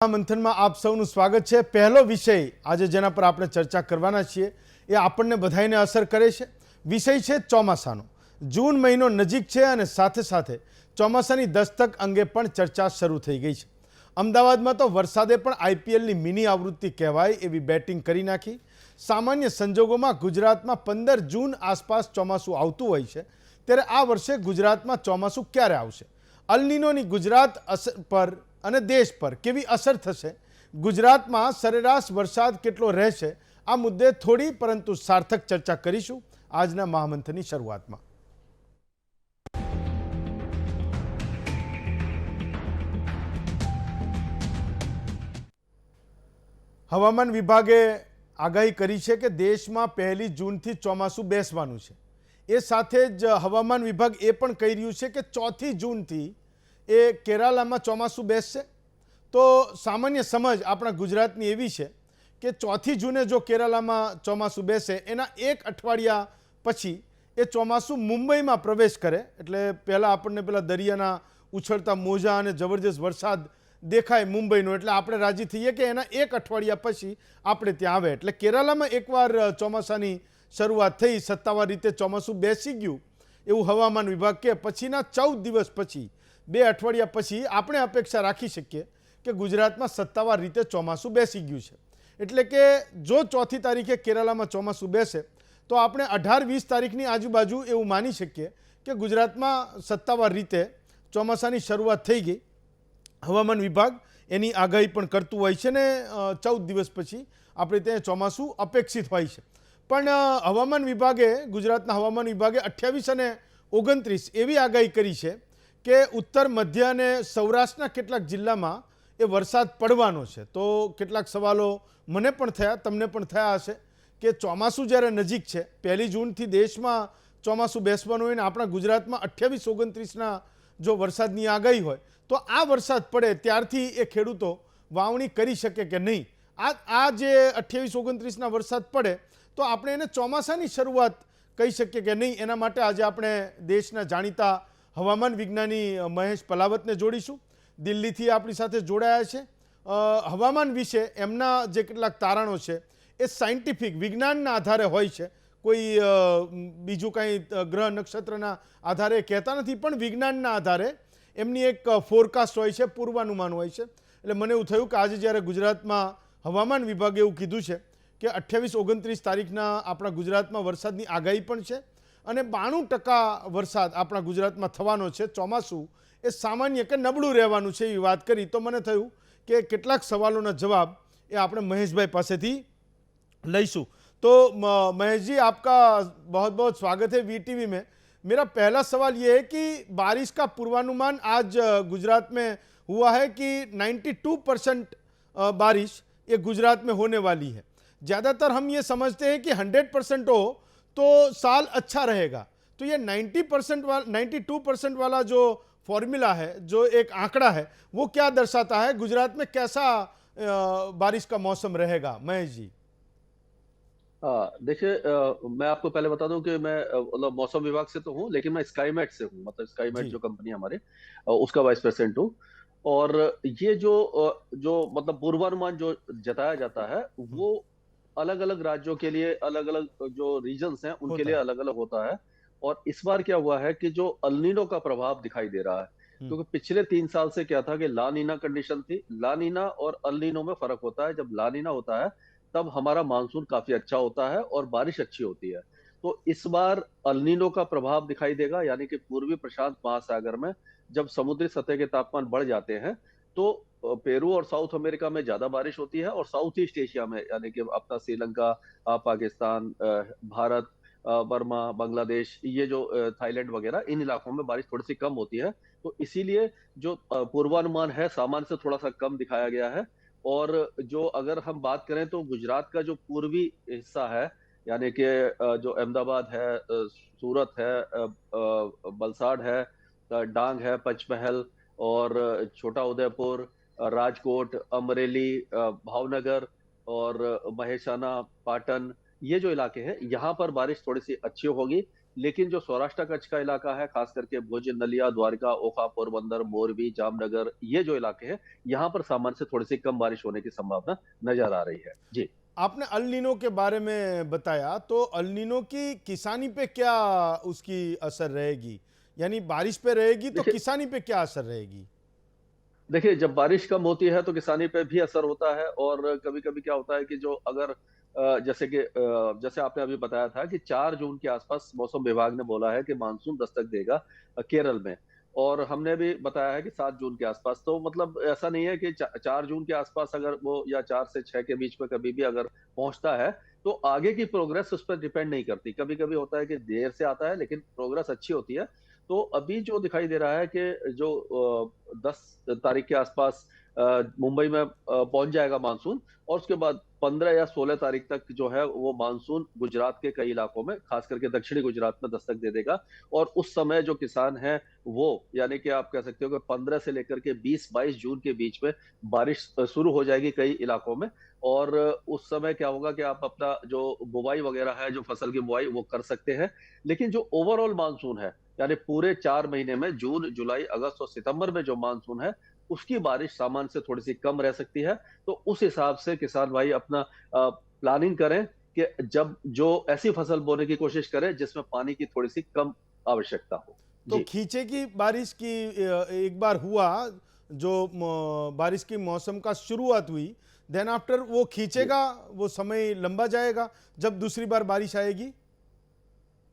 આ મંથનમાં આપ સૌનું સ્વાગત છે। પહેલો વિષય આજે જેના પર આપણે ચર્ચા કરવાના છીએ એ આપણને બધાને અસર કરે છે। વિષય છે ચોમાસાનો। જૂન મહિનો નજીક છે અને સાથે સાથે ચોમાસાની દસ્તક અંગે પણ ચર્ચા શરૂ થઈ ગઈ છે। અમદાવાદમાં તો વરસાદે પણ આઈપીએલની મિની આવૃત્તિ કહેવાય એવી બેટિંગ કરી નાખી। સામાન્ય સંજોગોમાં ગુજરાતમાં 15 જૂન આસપાસ ચોમાસું આવતું હોય છે, ત્યારે આ વર્ષે ગુજરાતમાં ચોમાસું ક્યારે આવશે? અલ નીનોની ગુજરાત પર અને દેશ પર કેવી અસર થશે? ગુજરાતમાં સરેરાશ વરસાદ કેટલો રહેશે? આ મુદ્દે થોડી પરંતુ સાર્થક ચર્ચા કરીશું આજના મહામંથનની શરૂઆતમાં। હવામાન વિભાગે આગાહી કરી છે કે દેશમાં 1 જૂનથી ચોમાસું બેસવાનું છે। એ સાથે જ હવામાન વિભાગ એ પણ કહી રહ્યું છે કે 4 જૂનથી એ કેરાલામાં ચોમાસું બેસશે। તો સામાન્ય સમજ આપણા ગુજરાતની એવી છે કે 4 જૂને જો કેરાલામાં ચોમાસું બેસે એના એક અઠવાડિયા પછી એ ચોમાસું મુંબઈમાં પ્રવેશ કરે, એટલે પહેલાં આપણને પેલા દરિયાના ઉછળતા મોજા અને જબરજસ્ત વરસાદ દેખાય મુંબઈનો, એટલે આપણે રાજી થઈએ કે એના એક અઠવાડિયા પછી આપણે ત્યાં આવે। એટલે કેરાલામાં એકવાર ચોમાસાની શરૂઆત થઈ, સત્તાવાર રીતે ચોમાસું બેસી ગયું એવું હવામાન વિભાગ કે પછીના 14 દિવસ પછી, 2 અઠવાડિયા પછી આપણે અપેક્ષા રાખી શકીએ કે ગુજરાતમાં સત્તાવાર રીતે ચોમાસું બેસી ગયું છે। એટલે કે જો 4મી તારીખે કેરાલામાં ચોમાસું બેસે તો આપણે 18-20 તારીખની આજુબાજુ એવું માની શકીએ કે ગુજરાતમાં સત્તાવાર રીતે ચોમાસાની શરૂઆત થઈ ગઈ। હવામાન વિભાગ એની આગાહી પણ કરતું હોય છે ને 14 દિવસ પછી આપણે ત્યાં ચોમાસું અપેક્ષિત હોય છે। પણ હવામાન વિભાગે, ગુજરાતના હવામાન વિભાગે 28 અને 29 એવી આગાહી કરી છે કે ઉત્તર મધ્ય અને સૌરાષ્ટ્રના કેટલાક જિલ્લામાં એ વરસાદ પડવાનો છે। તો કેટલાક સવાલો મને પણ થયા, તમને પણ થયા હશે કે ચોમાસું જ્યારે નજીક છે, 1 જૂનથી દેશમાં ચોમાસું બેસવાનું હોય ને આપણા ગુજરાતમાં 28-29ના જો વરસાદની આગાહી હોય તો આ વરસાદ પડે ત્યારથી એ ખેડૂતો વાવણી કરી શકે કે નહીં? આ જે 28-29ના વરસાદ પડે તો આપણે એને ચોમાસાની શરૂઆત કહી શકીએ કે નહીં? એના માટે આજે આપણે દેશના જાણીતા હવામાન વિજ્ઞાની મહેશ પલાવતને જોડીશું। દિલ્હીથી આપણી સાથે જોડાયા છે। હવામાન વિશે એમના જે કેટલાક તારણો છે એ સાયન્ટિફિક વિજ્ઞાનના આધારે હોય છે, કોઈ બીજું કંઈ ગ્રહ નક્ષત્રના આધારે કહેતા નથી, પણ વિજ્ઞાનના આધારે એમની એક ફોરકાસ્ટ હોય છે, પૂર્વાનુમાન હોય છે। એટલે મને એવું થયું કે આજે જ્યારે ગુજરાતમાં હવામાન વિભાગે એવું કીધું છે કે 28-29 તારીખના આપણા ગુજરાતમાં વરસાદની આગાહી પણ છે અને 92% વરસાદ આપણા ગુજરાતમાં થવાનો છે, ચોમાસું એ સામાન્ય કે નબળું રહેવાનું છે એવી વાત કરી, તો મને થયું કે કેટલાક સવાલોના જવાબ એ આપણે મહેશભાઈ પાસેથી लईशु। तो महेश जी, आपका बहुत बहुत स्वागत है वीटीवी में। मेरा पहला सवाल ये है कि बारिश का पूर्वानुमान आज गुजरात में हुआ है कि 92% बारिश ये गुजरात में होने वाली है। ज़्यादातर हम ये समझते हैं कि 100% हो तो साल अच्छा रहेगा, तो ये 92% वाला जो फॉर्मूला है, जो एक आंकड़ा है, वो क्या दर्शाता है? गुजरात में कैसा बारिश का मौसम रहेगा महेश जी? देखिए, मैं आपको पहले बता दूं कि मैं मतलब मौसम विभाग से तो हूं, लेकिन मैं स्काईमेट से हूं। मतलब स्काईमेट जी जो कंपनी है हमारे, उसका वाइस प्रेसिडेंट हूं। और ये जो मतलब पूर्वानुमान जो जताया जाता है, वो अलग अलग राज्यों के लिए, अलग अलग जो रीजन्स हैं उनके होता लिए है। अलग अलग होता है। और इस बार क्या हुआ है कि जो अल्नीनो का प्रभाव दिखाई दे रहा है, हम्म, क्योंकि पिछले 3 साल से क्या था कि लानीना कंडीशन थी। लानीना और अल्नीनो में फर्क होता है। जब लानीना होता है तब हमारा मानसून काफी अच्छा होता है और बारिश अच्छी होती है। तो इस बार अल्नीनो का प्रभाव दिखाई देगा, यानी कि पूर्वी प्रशांत महासागर में जब समुद्री सतह के तापमान बढ़ जाते हैं तो पेरू और साउथ अमेरिका में ज्यादा बारिश होती है, और साउथ ईस्ट एशिया में, यानी कि अपना श्रीलंका, पाकिस्तान, भारत, बर्मा, बांग्लादेश, ये जो थाईलैंड वगैरह, इन इलाकों में बारिश थोड़ी सी कम होती है। तो इसीलिए जो पूर्वानुमान है सामान्य से थोड़ा सा कम दिखाया गया है। और जो अगर हम बात करें तो गुजरात का जो पूर्वी हिस्सा है, यानी कि जो अहमदाबाद है, सूरत है, बलसाड़ है, डांग है, पंचमहल और छोटा उदयपुर, राजकोट, अमरेली, भावनगर और महेसाना, पाटन, ये जो इलाके हैं यहाँ पर बारिश थोड़ी सी अच्छी होगी। लेकिन जो सौराष्ट्र कच्छ का इलाका है, खास करके भुज, नलिया, द्वारका, ओखा, पोरबंदर, मोरबी, जामनगर, ये जो इलाके हैं, यहाँ पर सामान्य से थोड़ी सी कम बारिश होने की संभावना नजर आ रही है। जी। आपने अल नीनो के बारे में बताया, तो अल नीनो की किसानी पे क्या उसकी असर रहेगी? यानी बारिश पे रहेगी तो देखिए किसानी पे क्या असर रहेगी? देखिए, जब बारिश कम होती है तो किसानी पे भी असर होता है, और कभी-कभी क्या होता है कि जो अगर जैसे आपने अभी बताया था कि 4 जून के आसपास मौसम विभाग ने बोला है कि मानसून दस्तक देगा केरल में, और हमने भी बताया है कि 7 जून के आसपास। तो मतलब ऐसा नहीं है कि 4 जून के आसपास अगर वो, या 4 से 6 के बीच में कभी भी अगर पहुंचता है, तो आगे की प्रोग्रेस उस पर डिपेंड नहीं करती। कभी-कभी होता है कि देर से आता है लेकिन प्रोग्रेस अच्छी होती है। तो अभी जो दिखाई दे रहा है कि जो 10 तारीख के आसपास मुंबई में पहुंच जाएगा मानसून, और उसके बाद 15 या 16 तारीख तक जो है वो मानसून गुजरात के कई इलाकों में, खास करके दक्षिणी गुजरात में दस्तक दे देगा। और उस समय जो किसान हैं वो, यानी कि आप कह सकते हो कि 15 से लेकर के 20-22 जून के बीच में बारिश शुरू हो जाएगी कई इलाकों में। और उस समय क्या होगा कि आप अपना जो बुवाई वगैरह है, जो फसल की बुवाई, वो कर सकते हैं। लेकिन जो ओवरऑल मानसून है, यानी पूरे 4 महीने में, जून, जुलाई, अगस्त और सितंबर में जो मानसून है, उसकी बारिश सामान्य से थोड़ी-सी कम रह सकती है। तो उस हिसाब से किसान भाई अपना प्लानिंग करें कि जब जो ऐसी फसल बोने की कोशिश करें जिसमें पानी की थोड़ी-सी कम आवश्यकता हो। तो जी। खींचे की बारिश की एक बार हुआ, जो बारिश की मौसम का शुरुआत हुई, देन आफ्टर वो जी। खींचेगा, वो समय लंबा जाएगा जब दूसरी बार बारिश आएगी।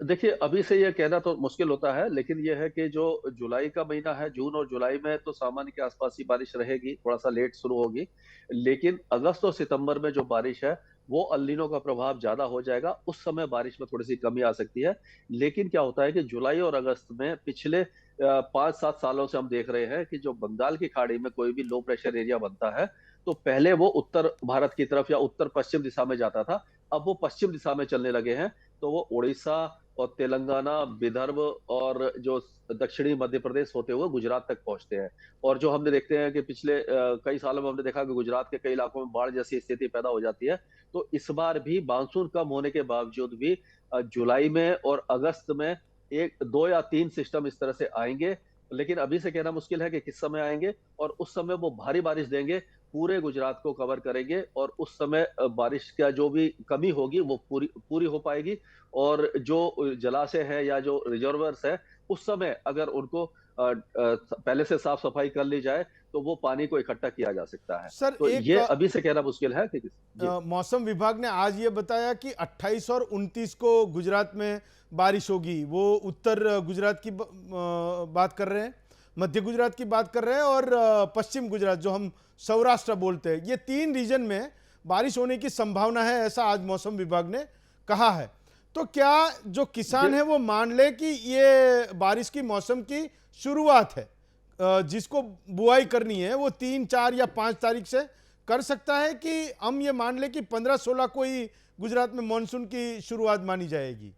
देखिए, अभी से ये कहना तो मुश्किल होता है, लेकिन ये है कि जो जुलाई का महीना है, जून और जुलाई में तो सामान्य के आसपास ही बारिश रहेगी, थोड़ा-सा लेट शुरू होगी। लेकिन अगस्त और सितंबर में जो बारिश है, वो अल नीनो का प्रभाव ज़्यादा हो जाएगा, उस समय बारिश में थोड़ी-सी कमी आ सकती है। लेकिन क्या होता है कि जुलाई और अगस्त में पिछले 5-7 सालों से हम देख रहे हैं कि जो बंगाल की खाड़ी में कोई भी लो प्रेशर एरिया बनता है, तो पहले वो उत्तर भारत की तरफ या उत्तर-पश्चिम दिशा में जाता था, अब वो पश्चिम दिशा में चलने लगे हैं। तो वो उड़ीसा और तेलंगाना, विदर्भ और जो दक्षिणी मध्य प्रदेश होते हुए गुजरात तक पहुँचते हैं। और जो हमने देखते हैं कि पिछले कई सालों में हमने देखा कि गुजरात के कई इलाकों में बाढ़ जैसी स्थिति पैदा हो जाती है। तो इस बार भी मानसून कम होने के बावजूद भी जुलाई में और अगस्त में 1, 2 या 3 सिस्टम इस तरह से आएँगे। लेकिन अभी से कहना मुश्किल है कि किस समय आएँगे, और उस समय वो भारी बारिश देंगे, पूरे गुजरात को कवर करेंगे, और उस समय बारिश का जो भी कमी होगी वो पूरी पूरी हो पाएगी। और जो जलाशय है या जो रिजर्वर्स है, उस समय अगर उनको पहले से साफ सफाई कर ली जाए, तो वो पानी को इकट्ठा किया जा सकता है। सर, तो एक ये अभी से कहना मुश्किल है कि जी। मौसम विभाग ने आज ये बताया कि 28 और 29 को गुजरात में बारिश होगी। वो उत्तर गुजरात की बात कर रहे हैं, मध्य गुजरात की बात कर रहे हैं, और पश्चिम गुजरात जो हम सौराष्ट्र बोलते हैं, ये 3 रीजन में बारिश होने की संभावना है, ऐसा आज मौसम विभाग ने कहा है। तो क्या जो किसान जी। है वो मान ले कि ये बारिश की मौसम की शुरुआत है, जिसको बुआई करनी है वो 3, 4 या 5 तारीख से कर सकता है, कि हम ये मान ले कि 15-16 को ही गुजरात में मानसून की शुरुआत मानी जाएगी?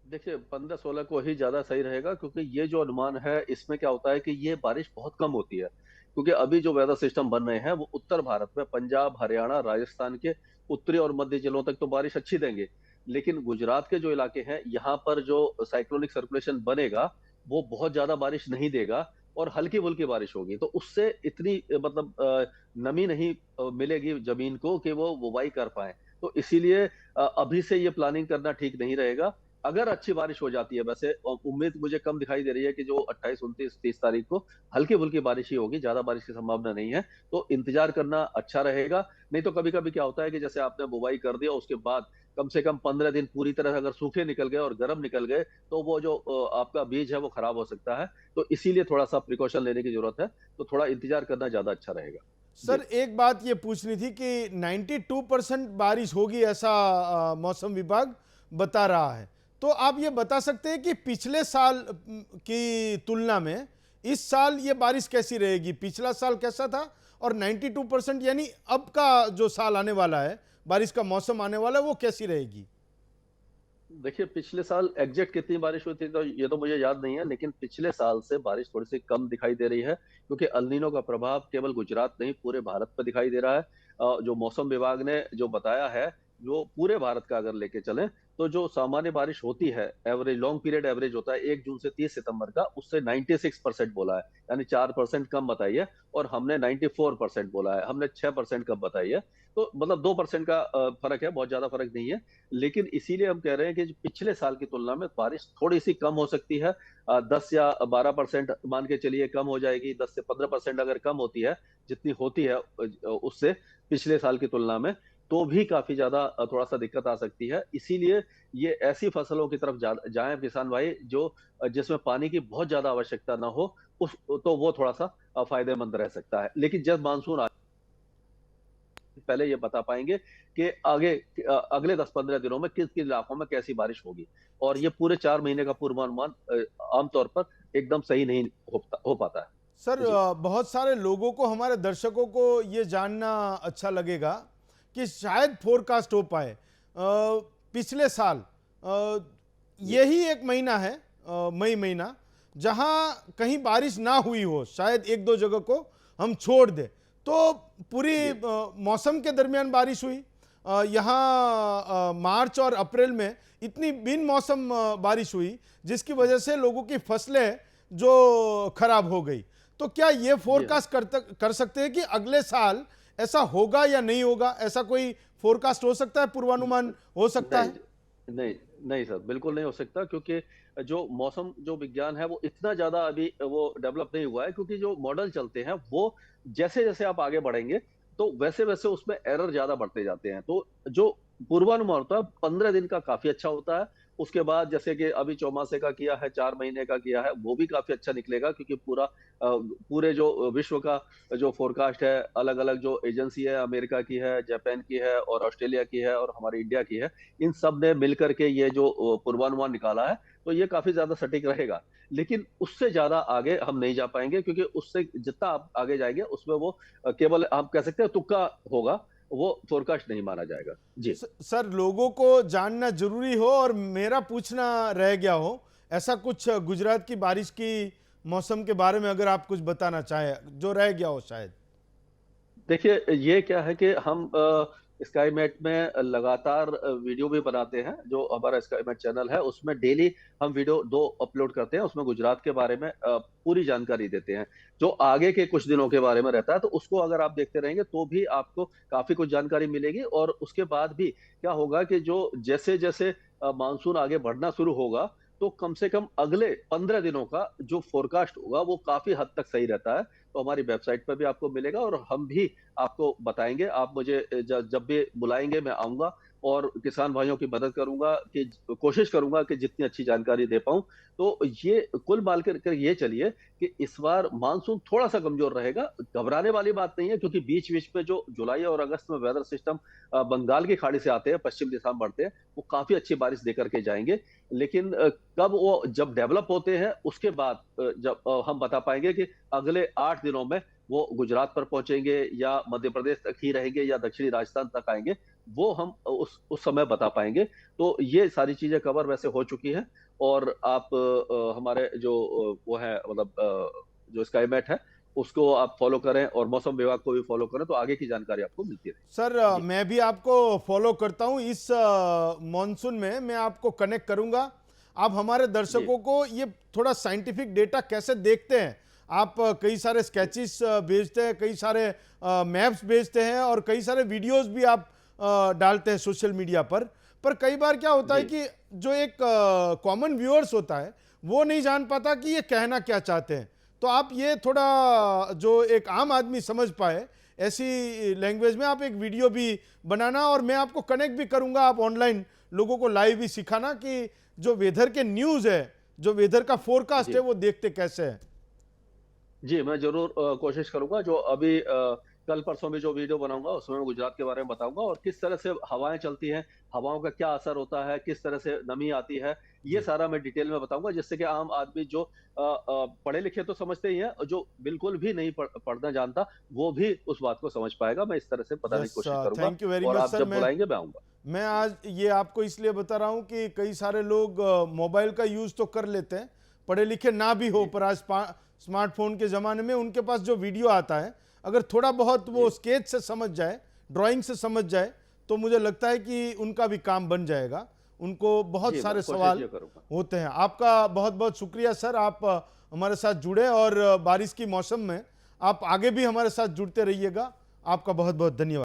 देखिए, 15-16 को ही ज़्यादा सही रहेगा, क्योंकि ये जो अनुमान है इसमें क्या होता है कि ये बारिश बहुत कम होती है। क्योंकि अभी जो वेदर सिस्टम बन रहे हैं वो उत्तर भारत में पंजाब, हरियाणा, राजस्थान के उत्तरी और मध्य जिलों तक तो बारिश अच्छी देंगे। लेकिन गुजरात के जो इलाके हैं, यहाँ पर जो साइक्लोनिक सर्कुलेशन बनेगा, वो बहुत ज़्यादा बारिश नहीं देगा, और हल्की-फुल्की बारिश होगी। तो उससे इतनी मतलब नमी नहीं मिलेगी ज़मीन को कि वो बुवाई कर पाएँ। तो इसीलिए अभी से ये प्लानिंग करना ठीक नहीं रहेगा। अगर अच्छी बारिश हो जाती है, वैसे उम्मीद मुझे कम दिखाई दे रही है कि जो 28, 29, 30 तारीख को हल्की-फुल्की बारिश ही होगी, ज़्यादा बारिश की संभावना नहीं है। तो इंतज़ार करना अच्छा रहेगा। नहीं तो कभी-कभी क्या होता है कि जैसे आपने बुवाई कर दिया, उसके बाद कम से कम 15 दिन पूरी तरह अगर सूखे निकल गए और गर्म निकल गए, तो वो जो आपका बीज है वो खराब हो सकता है। तो इसीलिए थोड़ा-सा प्रिकॉशन लेने की ज़रूरत है। तो थोड़ा इंतज़ार करना ज़्यादा अच्छा रहेगा। सर, जी। एक बात ये पूछनी थी कि 92% बारिश होगी, ऐसा मौसम विभाग बता रहा है। तो आप ये बता सकते हैं कि पिछले साल की तुलना में इस साल ये बारिश कैसी रहेगी? पिछला साल कैसा था, और 92% यानी अब का जो साल आने वाला है, बारिश का मौसम आने वाला है, वो कैसी रहेगी? देखिए, पिछले साल एग्ज़ैक्ट कितनी बारिश हुई थी तो ये तो मुझे याद नहीं है, लेकिन पिछले साल से बारिश थोड़ी-सी कम दिखाई दे रही है, क्योंकि अल नीनो का प्रभाव केवल गुजरात नहीं, पूरे भारत पे दिखाई दे रहा है। जो मौसम विभाग ने जो बताया है जो पूरे भारत का अगर लेके चलें, तो जो सामान्य बारिश होती है, एवरेज लॉन्ग पीरियड एवरेज होता है 1 जून से 30 सितंबर का, उससे 96% बोला है, यानी 4% कम बताई है, और हमने 94% बोला है, हमने 6% कम बताई है। तो मतलब 2% का फ़र्क है, बहुत ज़्यादा फ़र्क नहीं है। लेकिन इसीलिए हम कह रहे हैं कि जो पिछले साल की तुलना में बारिश थोड़ी-सी कम हो सकती है। 10 या 12% मान के चलिए कम हो जाएगी, 10 से 15% अगर कम होती है, जितनी होती है उससे पिछले साल की तुलना में, तो भी काफ़ी ज़्यादा थोड़ा-सा दिक्कत आ सकती है। इसीलिए ये ऐसी फसलों की तरफ जाएँ किसान भाई जो जिसमें पानी की बहुत ज़्यादा आवश्यकता ना हो, उस तो वो थोड़ा-सा फ़ायदेमंद रह सकता है। लेकिन जब मानसून पहले ये बता पाएँगे कि अगले 10-15 दिनों में किस-किस इलाकों में कैसी बारिश होगी, और ये पूरे 4 महीने का पूर्वानुमान आमतौर पर एकदम सही नहीं हो पाता सर, है। जी। बहुत सारे लोगों को, हमारे दर्शकों को ये जानना अच्छा लगेगा कि शायद फोरकास्ट हो पाए। पिछले साल जी। यही एक महीना है, मई महीना, जहां कहीं बारिश ना हुई हो, शायद एक दो जगह को हम छोड़ दें, तो पूरी जी। मौसम के दरमियान बारिश हुई। यहाँ मार्च और अप्रैल में इतनी बिन मौसम बारिश हुई, जिसकी वजह से लोगों की फसलें जो खराब हो गई। तो क्या ये जी हाँ। फोरकास्ट कर सकते हैं कि अगले साल ऐसा होगा या नहीं होगा? ऐसा कोई फोरकास्ट हो सकता है, पूर्वानुमान हो सकता नहीं, है? नहीं, नहीं सर, बिल्कुल नहीं हो सकता, क्योंकि जो मौसम जो विज्ञान है वो इतना ज़्यादा अभी वो डेवलप नहीं हुआ है, क्योंकि जो मॉडल चलते हैं वो जैसे-जैसे आप आगे बढ़ेंगे, तो वैसे-वैसे उसमें एरर ज़्यादा बढ़ते जाते हैं। तो जो पूर्वानुमान होता है 15 दिन का काफ़ी अच्छा होता है। उसके बाद जैसे कि अभी चौमासे का किया है, 4 महीने का किया है, वो भी काफ़ी अच्छा निकलेगा, क्योंकि पूरे जो विश्व का जो फ़ोरकास्ट है, अलग-अलग जो एजेंसी है, अमेरिका की है, जापान की है और ऑस्ट्रेलिया की है और हमारी इंडिया की है, इन सब ने मिलकर के ये जो पूर्वानुमान निकाला है, तो ये काफ़ी ज़्यादा सटीक रहेगा। लेकिन उससे ज़्यादा आगे हम नहीं जा पाएँगे, क्योंकि उससे जितना आप आगे जाएँगे उसमें वो केवल आप कह सकते हैं तुक्का होगा, वो फ़ोरकास्ट नहीं माना जाएगा। जी। सर, लोगों को जानना जरूरी हो और मेरा पूछना रह गया हो, ऐसा कुछ गुजरात की बारिश की मौसम के बारे में अगर आप कुछ बताना चाहें, जो रह गया हो शायद। देखिए, ये क्या है कि हम स्काईमेट में लगातार वीडियो भी बनाते हैं, जो हमारा स्काईमेट चैनल है, उसमें डेली हम वीडियो 2 अपलोड करते हैं, उसमें गुजरात के बारे में पूरी जानकारी देते हैं। जो आगे के कुछ दिनों के बारे में रहता है, तो उसको अगर आप देखते रहेंगे, तो भी आपको काफ़ी कुछ जानकारी मिलेगी, और उसके बाद भी क्या होगा कि जो जैसे-जैसे मानसून आगे बढ़ना शुरू होगा, तो कम से कम अगले 15 दिनों का जो फ़ोरकास्ट होगा, वो काफ़ी हद तक सही रहता है। तो हमारी वेबसाइट पे भी आपको मिलेगा, और हम भी आपको बताएँगे। आप मुझे जब भी बुलाएँगे मैं आऊँगा, और किसान भाइयों की मदद करूँगा, कि कोशिश करूँगा कि जितनी अच्छी जानकारी दे पाऊँ। तो ये कुल मिला कर ये चलिए कि इस बार मानसून थोड़ा-सा कमज़ोर रहेगा। घबराने वाली बात नहीं है, क्योंकि बीच-बीच में जो जुलाई और अगस्त में वेदर सिस्टम बंगाल की खाड़ी से आते हैं, पश्चिम दिशा में बढ़ते हैं, वो काफ़ी अच्छी बारिश दे कर के जाएँगे। लेकिन कब वो जब डेवलप होते हैं, उसके बाद जब हम बता पाएँगे कि अगले 8 दिनों में वो गुजरात पर पहुँचेंगे या मध्य प्रदेश तक ही रहेंगे या दक्षिणी राजस्थान तक आएँगे, वो हम उस समय बता पाएँगे। तो ये सारी चीज़ें कवर वैसे हो चुकी हैं, और आप हमारे जो वो है मतलब जो स्काईमेट है, उसको आप फ़ॉलो करें, और मौसम विभाग को भी फ़ॉलो करें, तो आगे की जानकारी आपको मिलती सर, रहेगी। जी। मैं भी आपको फॉलो करता हूं। इस मॉनसून में मैं आपको कनेक्ट करूंगा। आप हमारे जी। दर्शकों को ये थोड़ा साइंटिफिक डेटा कैसे देखते हैं? आप कई सारे स्केचेस भेजते हैं, कई सारे मैप्स भेजते हैं और कई सारे वीडियोस भी आप डालते हैं सोशल मीडिया पर कई बार क्या होता है जी। कि जो एक कॉमन व्यूअर्स होता है, वो नहीं जान पाता कि ये कहना क्या चाहते हैं। तो आप ये थोड़ा, जो एक आम आदमी समझ पाए, ऐसी लैंग्वेज में आप एक वीडियो भी बनाना, और मैं आपको कनेक्ट भी करूंगा। आप ऑनलाइन लोगों को लाइव भी सिखाना कि जो वेदर के न्यूज़ है, जो वेदर का फोरकास्ट है, जी। वो देखते कैसे है। जी, मैं ज़रूर कोशिश करूँगा, जो अभी कल परसों में जो वीडियो बनाऊँगा, उसमें मैं गुजरात के बारे में बताऊँगा, और किस तरह से हवाएँ चलती हैं, हवाओं का क्या असर होता है, किस तरह से नमी आती है, ये जी। सारा मैं डिटेल में बताऊँगा, जिससे कि आम आदमी जो पढ़े-लिखे तो समझते ही हैं, और जो बिल्कुल भी नहीं पढ़ना जानता, वो भी उस बात को समझ पाएगा। मैं इस तरह से बताने की यस, कोशिश करूँगा, थैंक यू वेरी और मच आप सर। जब बुलाएँगे, मैं आऊँगा। मैं आज ये आपको इसलिए बता रहा हूं कि कई सारे लोग मोबाइल का यूज़ तो कर लेते हैं, पढ़े लिखे ना भी हो, जी। पर आज स्मार्टफोन के ज़माने में उनके पास जो वीडियो आता है, अगर थोड़ा बहुत वो जी। स्केच से समझ जाए, ड्राइंग से समझ जाए, तो मुझे लगता है कि उनका भी काम बन जाएगा। उनको बहुत जी, मैं सारे कोशिश सवाल ये करूँगा। होते हैं। आपका बहुत बहुत शुक्रिया सर, आप हमारे साथ जुड़े और बारिश की मौसम में आप आगे भी हमारे साथ जुड़ते रहिएगा। आपका बहुत बहुत धन्यवाद।